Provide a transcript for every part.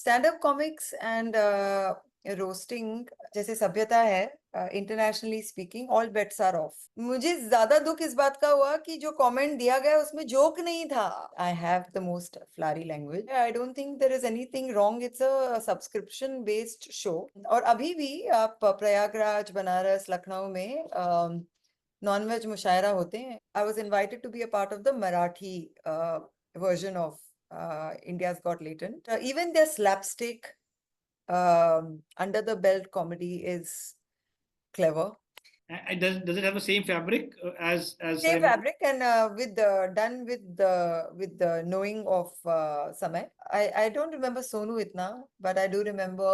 Stand up comics and roasting जैसे सभ्यता है, internationally speaking all bets are off. मुझे ज्यादा दुख इस बात का हुआ कि जो कमेंट दिया गया उसमें जोक नहीं था। I have the most flowery language, I don't think there is anything wrong, it's a subscription based show. और अभी भी आप प्रयागराज, बनारस, लखनऊ में नॉन-वेज मुशायरा होते हैं। I was invited to be a part of the Marathi version of India's Got Latent. Even their slapstick, under the belt comedy is clever. Does it have the same fabric as Same fabric and with the done with the knowing of Samay. I don't remember Sonu itna, but I do remember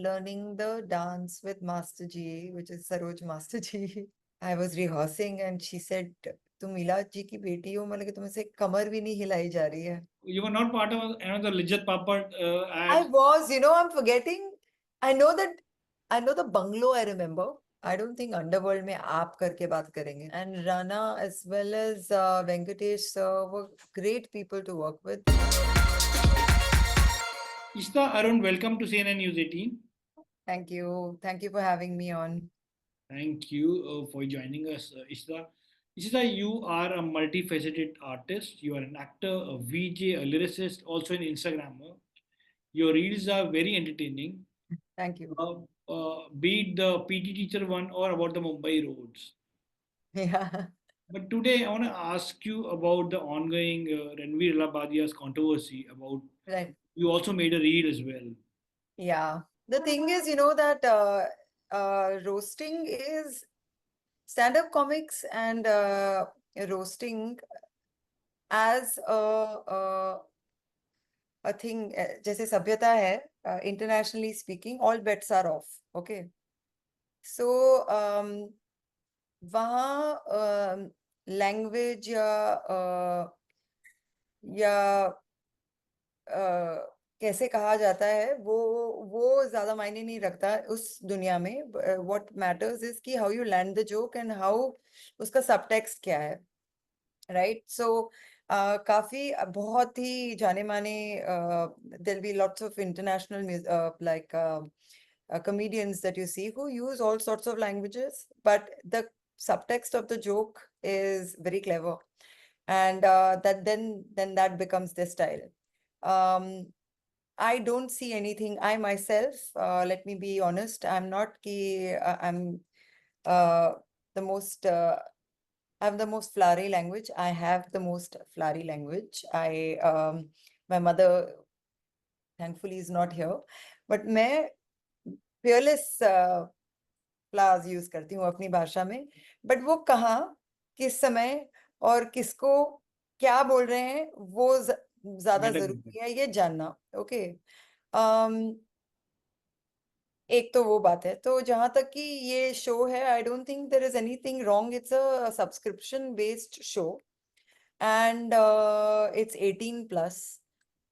learning the dance with Master Ji, which is Saroj Master Ji. I was rehearsing and she said, तुम मिलाद जी की बेटी हो, मतलब कि तुमसे कमर भी नहीं हिलाई जा रही है। You were not part of another Lijjat Papad I ad? was, I'm forgetting. I know the bungalow, I remember. I don't think Underworld में आप करके बात करेंगे. And Rana as well as Venkatesh were great people to work with. Ishitta Arun, welcome to CNN News 18. Thank you. Thank you for having me on. Thank you for joining us, Ishitta. Ishitta, you are a multifaceted artist. You are an actor, a VJ, a lyricist, also an Instagrammer. Your reels are very entertaining. Thank you. Be it the PT teacher one or about the Mumbai roads. Yeah. But today I want to ask you about the ongoing Ranveer Allahbadia's controversy about Right. you also made a reel as well. Yeah. The thing is, that roasting is stand-up comics and roasting as a thing, जैसे सभ्यता है, internationally speaking, all bets are off. Okay. So, वहाँ language या कैसे कहा जाता है वो ज्यादा मायने नहीं रखता उस दुनिया में। what matters is कि how you land the joke and how उसका subtext क्या है, right? So काफी बहुत ही जाने माने there'll be lots of international like comedians that you see who use all sorts of languages, but the subtext of the joke is very clever, and that then that becomes their style. I don't see anything. I myself, let me be honest, I'm not I'm the most I have the most flowery language. I have the most flowery language. My mother thankfully is not here, but मैं fearless flowers use करती हूँ अपनी भाषा में, but वो कहाँ, किस समय और किसको क्या बोल रहे हैं वो ज्यादा जरूरी है ये जानना। ओके। एक तो वो बात है। तो जहां तक कि ये शो है, I don't think there is anything wrong, it's a subscription based show and it's 18 plus,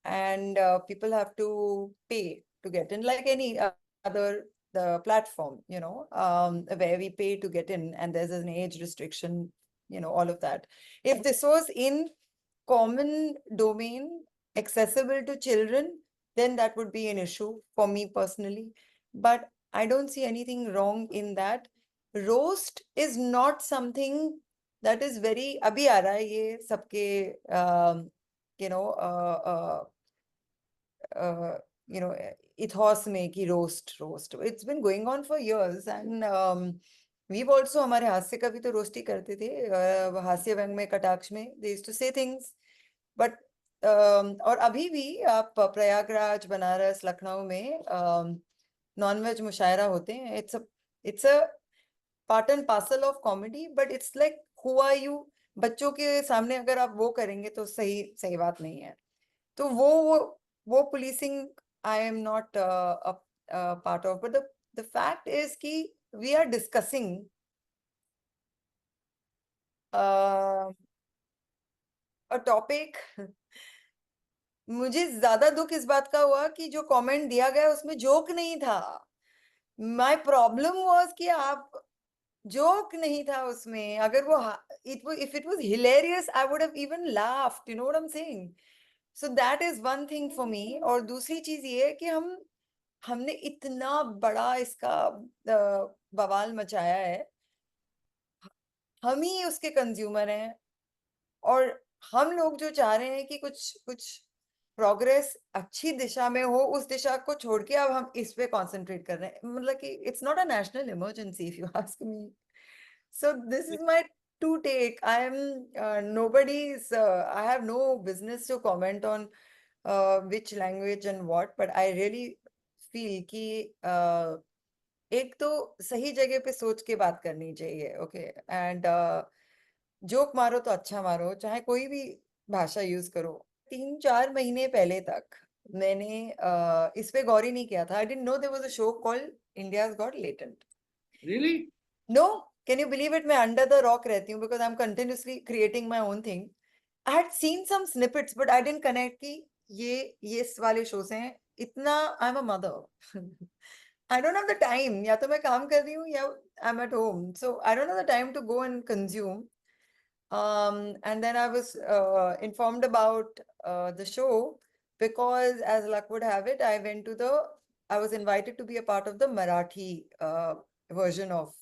and people have to pay to get in, like any other the platform, where we pay to get in, and there's an age restriction, all of that. If this was in common domain, accessible to children, then that would be an issue for me personally, but I don't see anything wrong in that. Roast is not something that is very अभी आ रहा है ये सबके you know you know ethos में कि roast it's been going on for years, and we've also हमारे हास्य कवि तो रोस्ट ही करते थे, हास्य व्यंग में, कटाक्ष में, they used to say things, but और अभी भी आप प्रयागराज, बनारस, लखनऊ में नॉन-वेज मुशायरा होते हैं। it's a part and parcel of comedy, but it's like who are you? बच्चों के सामने अगर आप वो करेंगे तो सही सही बात नहीं है। तो वो policing I am not a part of, but the fact is कि we are discussing a topic। मुझे ज्यादा दुख इस बात का हुआ कि जो कमेंट दिया गया उसमें जोक नहीं था। माय प्रॉब्लम वाज कि आप जोक नहीं था उसमें। अगर वो if it was hilarious, I would have even laughed, you know what I'm saying? So that is one thing for me. और दूसरी चीज ये है कि हमने इतना बड़ा इसका बवाल मचाया है, हम ही उसके कंज्यूमर हैं। और हम लोग जो चाह रहे हैं कि कुछ कुछ प्रोग्रेस अच्छी दिशा में हो, उस दिशा को छोड़ के अब हम इस पे कंसंट्रेट कर रहे हैं। मतलब कि it's not a national emergency if you ask me. So this is my two take. I am nobody's. I have no business to comment on which language and what, but I really feel कि एक तो सही जगह पे सोच के बात करनी चाहिए, ओके। एंड जोक मारो तो अच्छा मारो, चाहे कोई भी भाषा यूज करो। 3-4 महीने पहले तक मैंने इस पे गौर ही नहीं किया था। I didn't know there was a show called India's Got Latent. Really? No, can you believe it? मैं under the rock रहती हूँ because I'm continuously creating my own thing. I had seen some snippets, but I didn't connect कि ये इस वाले shows हैं। इतना I'm a mother. I don't have the time. या तो मैं काम कर रही हूँ या I'm at home. So I don't have the time to go and consume. And then I was informed about the show because, as luck would have it, I was invited to be a part of the Marathi version of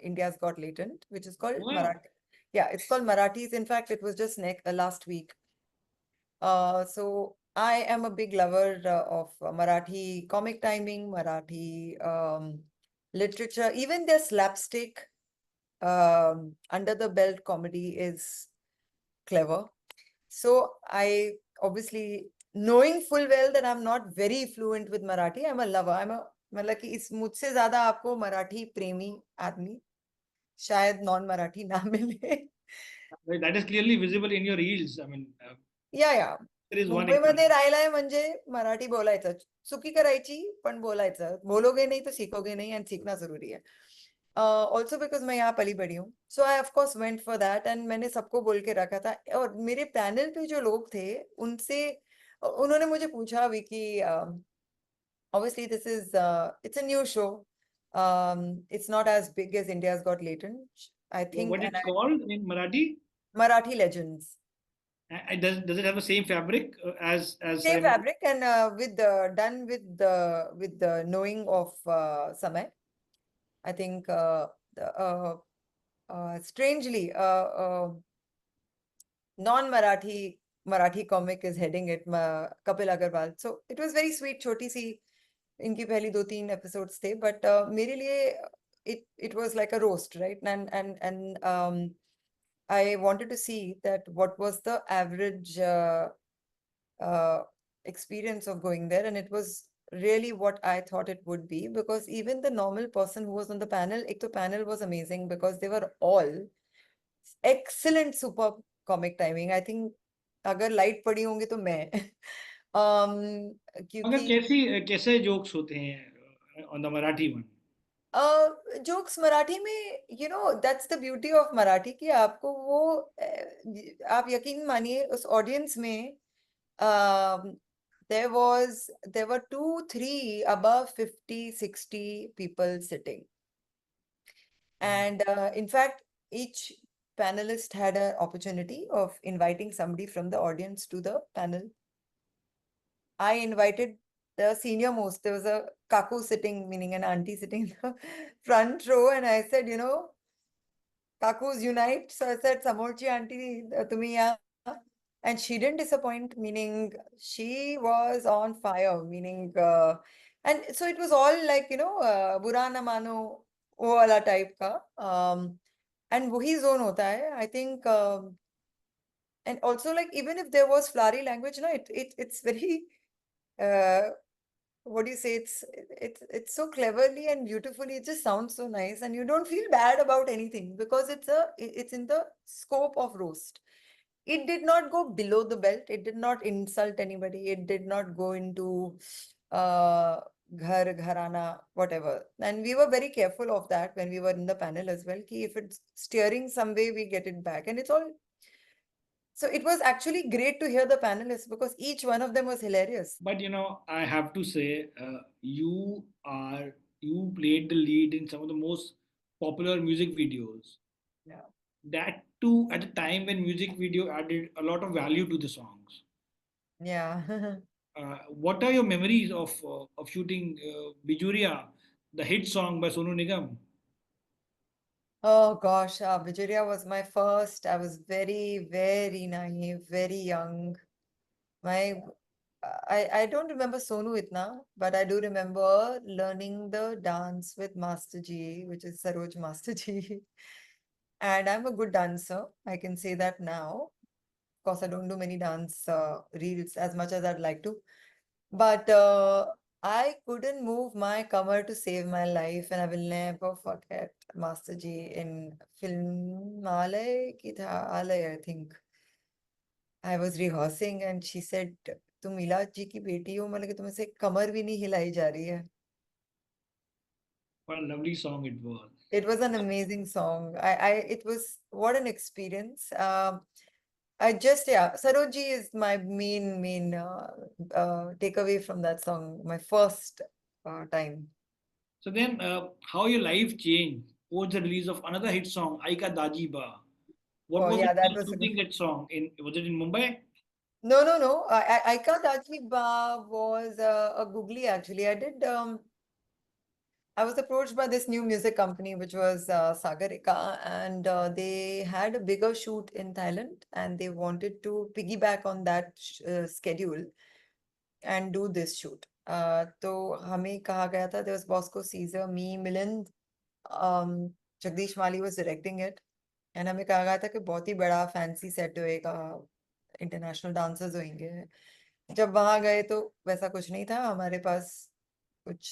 India's Got Latent, which is called Wow. Marathi. Yeah, it's called Marathis. In fact, it was just last week. So I am a big lover of Marathi comic timing, Marathi literature, even their slapstick under the belt comedy is clever. So I obviously, knowing full well that I'm not very fluent with Marathi, I'm a lover. मतलब कि इस मुझसे ज्यादा आपको मराठी प्रेमी आदमी शायद non Marathi ना मिले। That is clearly visible in your reels. I mean, या there is one मुंबईमध्ये example. राहिलाय म्हणजे मराठी बोलायचं, चुकी करायची पण बोलायचं, बोलोगे नहीं तो सीखोगे नहीं, एंड सीखना जरूरी है। ऑल्सो बिकॉज मैं यहाँ पली बड़ी हूँ, so I of course went for that and मैंने सबको बोल के रखा था। और मेरे पैनल पे जो लोग थे उनसे उन्होंने मुझे पूछा भी कि obviously this is it's a new show, it's not as big as India's Got Latent, I think, What and it's called in Marathi? Marathi Legends. Does it have the same fabric as Same Ranveer? fabric and with the done with the knowing of Samay. I think strangely non-Marathi Marathi comic is heading it, Kapil Agarwal. So it was very sweet, छोटी सी इनकी पहली 2-3 episodes थे, but मेरे लिए it was like a roast, right? And I wanted to see that what was the average uh, experience of going there, and it was really what I thought it would be, because even the normal person who was on the panel, ek to panel was amazing because they were all excellent, super comic timing. I think अगर light पड़ी होंगी तो मैं मगर क्योंकि कैसे jokes होते हैं on the Marathi one? Jokes Marathi में, that's the beauty of Marathi कि आपको वो आप यकीन मानिए उस ऑडियंस में there were 2-3 above 50-60 people sitting, and in fact each panelist had an opportunity of inviting somebody from the audience to the panel. I invited the senior most. There was a kaku sitting, meaning an auntie sitting in the front row, and I said, kakus unite. So I said, Samorchi auntie, tumi yahan. And she didn't disappoint, meaning she was on fire, meaning, and so it was all like, बुरा ना मानो वो वाला type का. And वही zone होता है, I think. And also, like, even if there was flowery language, no, it's very, uh, what do you say? It's so cleverly and beautifully. It just sounds so nice, and you don't feel bad about anything because it's in the scope of roast. It did not go below the belt. It did not insult anybody. It did not go into uh ghar gharana, whatever. And we were very careful of that when we were in the panel as well. Ki if it's steering some way, we get it back. And it's all, so it was actually great to hear the panelists because each one of them was hilarious. But I have to say, you played the lead in some of the most popular music videos. Yeah. That too at a time when music video added a lot of value to the songs. Yeah. What are your memories of shooting Bijuria, the hit song by Sonu Nigam? Oh gosh, Vijaya was my first. I was very, very naive, very young. My, I don't remember Sonu Itna, but I do remember learning the dance with Master Ji, which is Saroj Master Ji. And I'm a good dancer. I can say that now. Of course, I don't do many dance reels as much as I'd like to. But I couldn't move my kamar to save my life, and I will never forget Master Ji in film Alay ki tha, Alay, I think. I was rehearsing and she said, तुम इलाज जी की बेटी हो मतलब कि तुम्हें से कमर भी नहीं हिलाई जा रही है. What a lovely song it was. It was an amazing song. It was what an experience. Yeah, Saroji is my main takeaway from that song. My first time. So then, how your life changed post the release of another hit song, Aika Daji Ba. What Oh was it yeah, that like was a good. shooting that song? Was it in Mumbai? No, no, no. Aika Dajmi Ba was a googly actually. I was approached by this new music company, which was Sagarika, and they had a bigger shoot in Thailand, and they wanted to piggyback on that schedule and do this shoot. तो हमें कहा गया था, there was Bosco Caesar, me, Milind, Jagdish Mali was directing it, and हमें कहा गया था कि बहुत ही बड़ा फैंसी सेट होएगा, इंटरनेशनल डांसर्स होंगे. जब वहां गए तो वैसा कुछ नहीं था. हमारे पास कुछ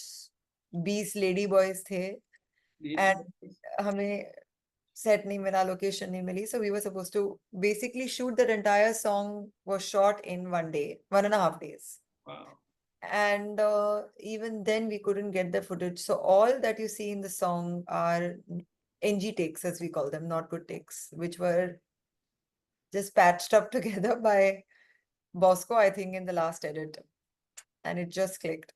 20 लेडी बॉयज थे एंड हमें सेट नहीं मिला, लोकेशन नहीं मिली. So we were supposed to basically shoot that entire song was shot in 1 day, 1.5 days. Wow. And even then we couldn't get the footage. So all that you see in the song are NG takes, as we call them, not good takes, which were just patched up together by Bosco, I think, in the last edit. And it just clicked.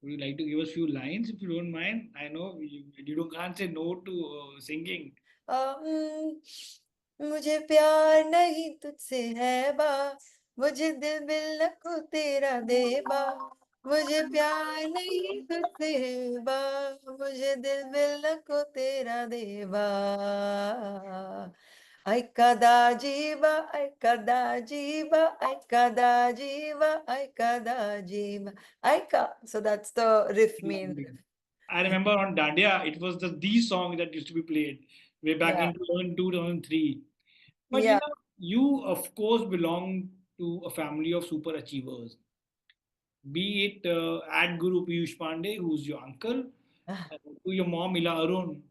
Would you like to give us a few lines if you don't mind? I know you don't can't say no to singing. Um, मुझे प्यार नहीं तुझसे है बा, मुझे दिल बिल्लको तेरा दे बा, मुझे प्यार नहीं तुझसे है बा, मुझे दिल बिल्लको तेरा दे बा. Ai cada jiva, ai cada jiva, ai cada jiva, ai cada jiva, ai ka. So that's the riff, main Lovely. riff. I remember on Dandiya, it was the song that used to be played way back Yeah, in 2003. But yeah. you of course belong to a family of super achievers. Be it at Guru Piyush Pandey, who's your uncle, to your mom Ila Arun.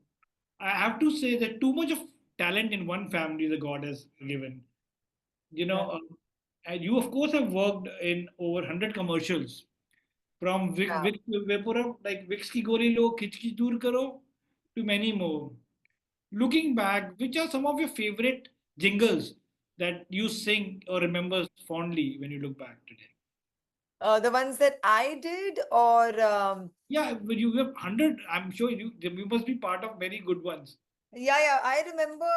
I have to say that too much of talent in one family the God has given. You Yeah, know, and you of course have worked in over 100 commercials from yeah. Vaporum, like Vicks ki goli lo, khich ki dur karo, to many more. Looking back, which are some of your favorite jingles that you sing or remember fondly when you look back today? The ones that I did, or Yeah, when you have 100, I'm sure you must be part of very good ones. yeah, yeah, I remember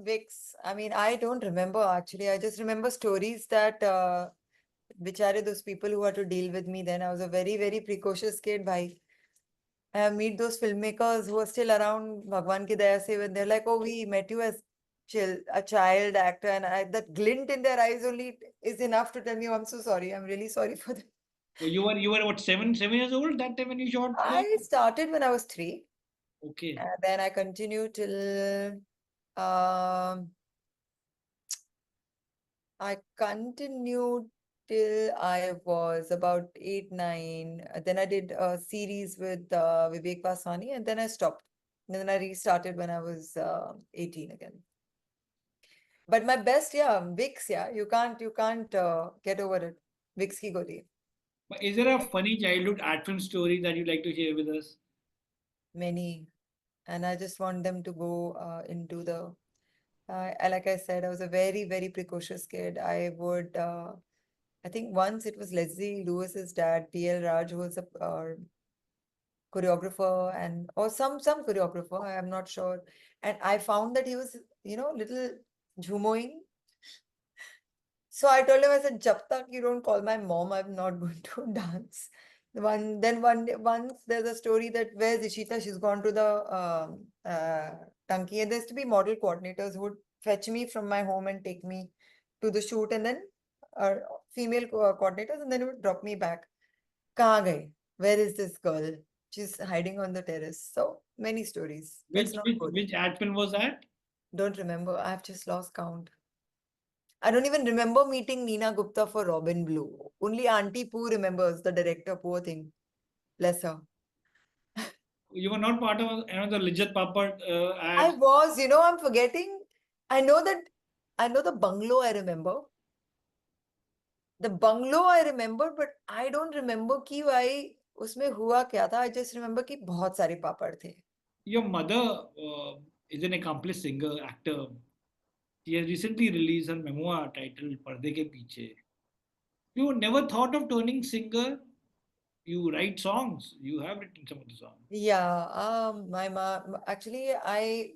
Vicks. I mean, I don't remember actually. I just remember stories that bichare those people who had to deal with me then. I was a very, very precocious kid, bhai. I meet those filmmakers who are still around, Bhagwan ki daya se, when they're like, oh, we met you as a child actor, and that glint in their eyes only is enough to tell me, oh, I'm so sorry. I'm really sorry for that. So you were what 7 years old that time when you shot the. I started when I was 3, Okay. and then I continued till um I continued till I was about 8, 9. Then I did a series with Vivek Vaswani, and then I stopped. And then I restarted when I was 18 again. But my best, yeah, Vicks, yeah, you can't get over it. Vicks ki goli. But is there a funny childhood art film story that you'd like to share with us? Many. And I just want them to go into the like I said, I was a very, very precocious kid. I think once it was Leslie Lewis's dad, P.L. Raj, who was a choreographer and or some choreographer, I am not sure. And I found that he was, little jhumoing. So I told him, I said, Jab tak you don't call my mom, I'm not going to dance. Once there's a story that where's Ishita? She's gone to the Tanki, and there used to be model coordinators who would fetch me from my home and take me to the shoot, and then uh, female coordinators, and then would drop me back. Kahan gayi? Where is this girl? She's hiding on the terrace. So many stories. That's Which not which good. which ad film was that? Don't remember. I've just lost count. I don't even remember meeting Neena Gupta for Robin Blue. Only Auntie Poo remembers, the director, poor thing. Bless her. You were not part of another Lijjat Papad I ad. was, I'm forgetting. I know that, I know the bungalow I remember. The bungalow I remember, but I don't remember कि भाई उसमें हुआ क्या था. I just remember कि बहुत सारे पापड़ थे. Your mother is an accomplished singer, actor. She has recently released her memoir titled Parde Ke Piche. You never thought of turning singer? You write songs. You have written some of the songs. Yeah, my mom, actually, I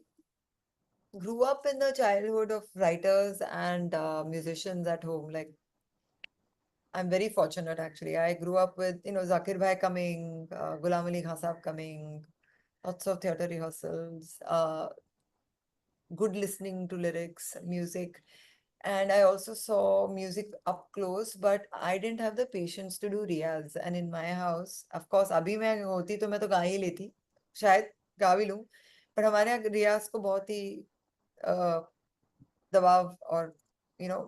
grew up in the childhood of writers and musicians at home. Like, I'm very fortunate actually. I grew up with, Zakir Bhai coming, Ghulam Ali Khan Sahab coming, lots of theatre rehearsals, good listening to lyrics, music. And I also saw music up close, but I didn't have the patience to do riyaz. And in my house, of course, अभी मैं होती तो मैं तो गा ही लेती, शायद गा भी लूं, पर हमारे यहाँ रियाज को बहुत ही अ, दबाव और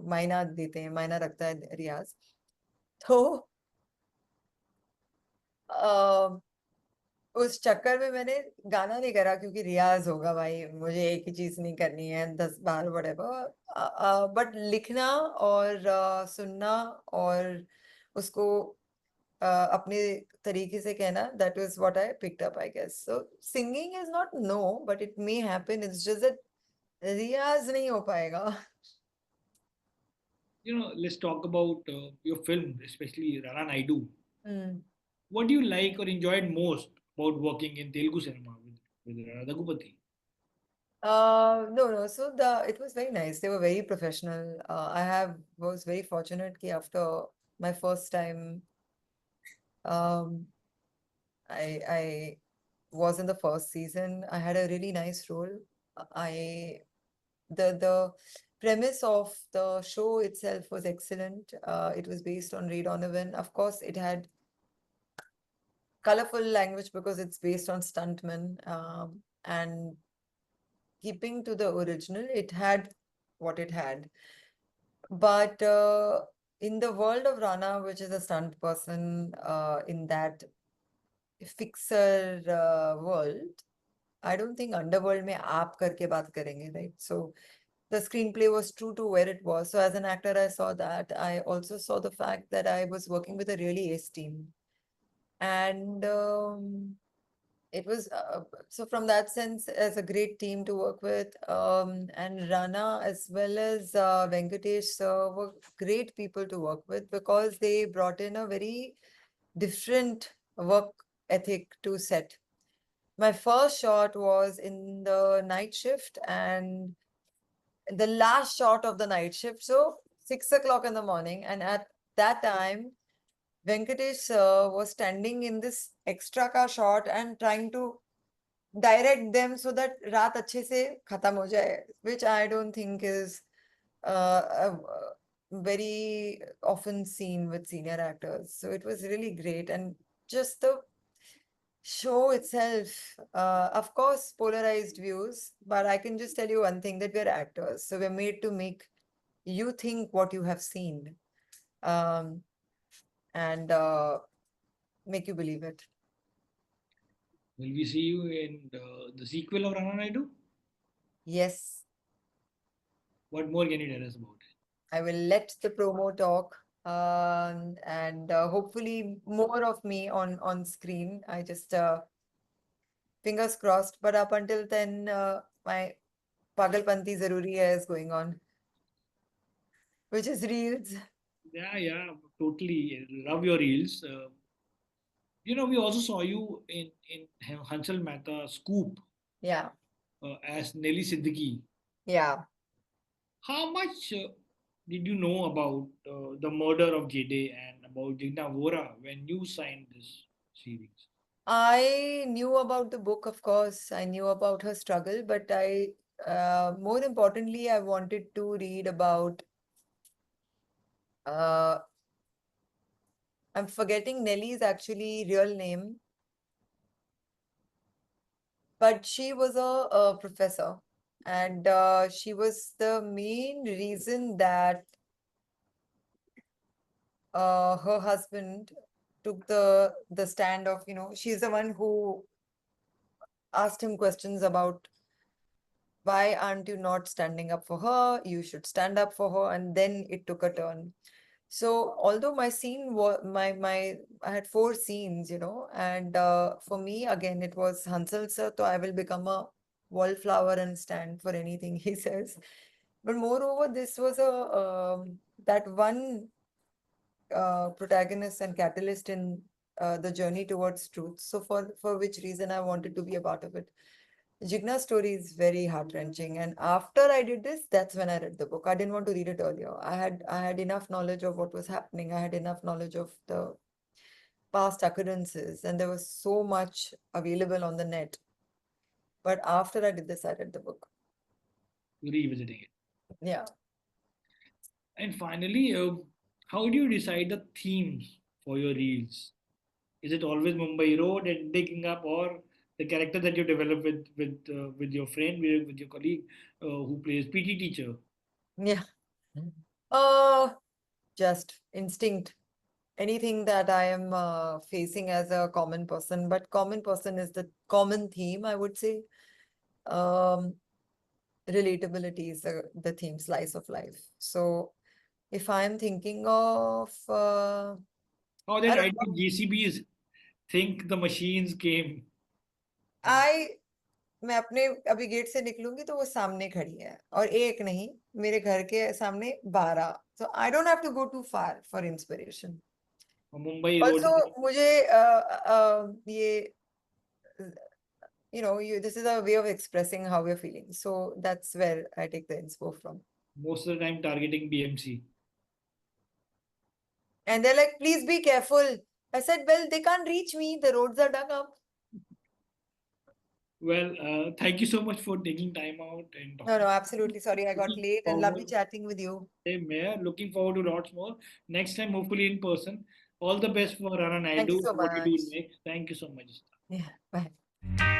मायना देते हैं, मायना रखता है रियाज. तो उस चक्कर में मैंने गाना नहीं करा क्योंकि रियाज होगा भाई, मुझे एक ही चीज नहीं करनी है, 10 बार whatever. बट लिखना और सुनना और उसको अपने तरीके से कहना, that is what I picked up I guess. So singing is not no, but it may happen. It's just that रियाज नहीं हो पाएगा. Let's talk about your film, especially Rana Naidu. Hmm. What do you like or enjoyed most about working in Telugu cinema with Rana Dagupati? No. So it was very nice. They were very professional. Was very fortunate कि after my first time, um, I was in the first season. I had a really nice role. I the premise of the show itself was excellent. It was based on Ray Donovan. Of course, it had colorful language because it's based on stuntmen. And keeping to the original, it had what it had. But in the world of Rana, which is a stunt person, in that fixer world, I don't think underworld में आप करके बात करेंगे, right? So the screenplay was true to where it was. So as an actor, I saw that. I also saw the fact that I was working with a really ace team. And it was so from that sense as a great team to work with, and Rana as well as Venkatesh were great people to work with because they brought in a very different work ethic to set. My first shot was in the night shift and the last shot of the night shift, so 6 o'clock in the morning, and at that time Venkatesh was standing in this extra car shot and trying to direct them so that रात अच्छे से खत्म हो जाए, which I don't think is very often seen with senior actors. So it was really great, and just the show itself, of course, polarized views, but I can just tell you one thing, that we're actors, so we're made to make you think what you have seen, um, and make you believe it. Will we see you in the sequel of Rana Naidu? Yes. What more can you tell us about it? I will let the promo talk, and hopefully more of me on screen. I just fingers crossed. But up until then, my Pagalpanti Zaruri hai is going on, which is reels. Yeah, totally. Love your reels. We also saw you in Hansal Mehta Scoop Yeah, as Nelly Siddiqui. yeah. How much did you know about the murder of Jade and about Jigna Vora when you signed this series? I knew about the book, of course. I knew about her struggle, but more importantly, I wanted to read about, uh, I'm forgetting Nellie's actually real name, but she was a professor, and she was the main reason that her husband took the stand of, she's the one who asked him questions about why aren't you not standing up for her? You should stand up for her. And then it took a turn. So although my scene was my I had four scenes, and for me again it was Hansal sir, so I will become a wallflower and stand for anything he says. But moreover, this was a that one protagonist and catalyst in the journey towards truth. So for which reason I wanted to be a part of it. Jigna's story is very heart-wrenching, and after I did this, that's when I read the book. I didn't want to read it earlier. I had enough knowledge of what was happening. I had enough knowledge of the past occurrences, and there was so much available on the net. But after I did this, I read the book. Revisiting it. Yeah. And finally, how do you decide the themes for your reels? Is it always Mumbai Road and digging up, or the character that you develop with your friend, with your colleague who plays PT teacher? Yeah. Uh, just instinct. Anything that I am facing as a common person, but common person is the common theme, I would say. Um, Relatability is the theme, slice of life. So if I'm thinking of, How I that don't idea know, JCBs think the machines came. Uh, I मैं अपने अभी gate से निकलूंगी तो वो सामने खड़ी है और एक नहीं मेरे घर के सामने 12, so I don't have to go too far for inspiration. Mumbai Road. Also मुझे ये this is a way of expressing how we're feeling, so that's where I take the inspo from. Most of the time targeting BMC. And they're like, please be careful. I said, well, they can't reach me, the roads are dug up. Well, thank you so much for taking time out and No, talking. no, absolutely. Sorry, I got Looking late and lovely forward, chatting with you. same here. Looking forward to lots more. Next time, hopefully in person. All the best for Rana Thank you Naidu, so what you do much. next. Thank you so much. Yeah, bye.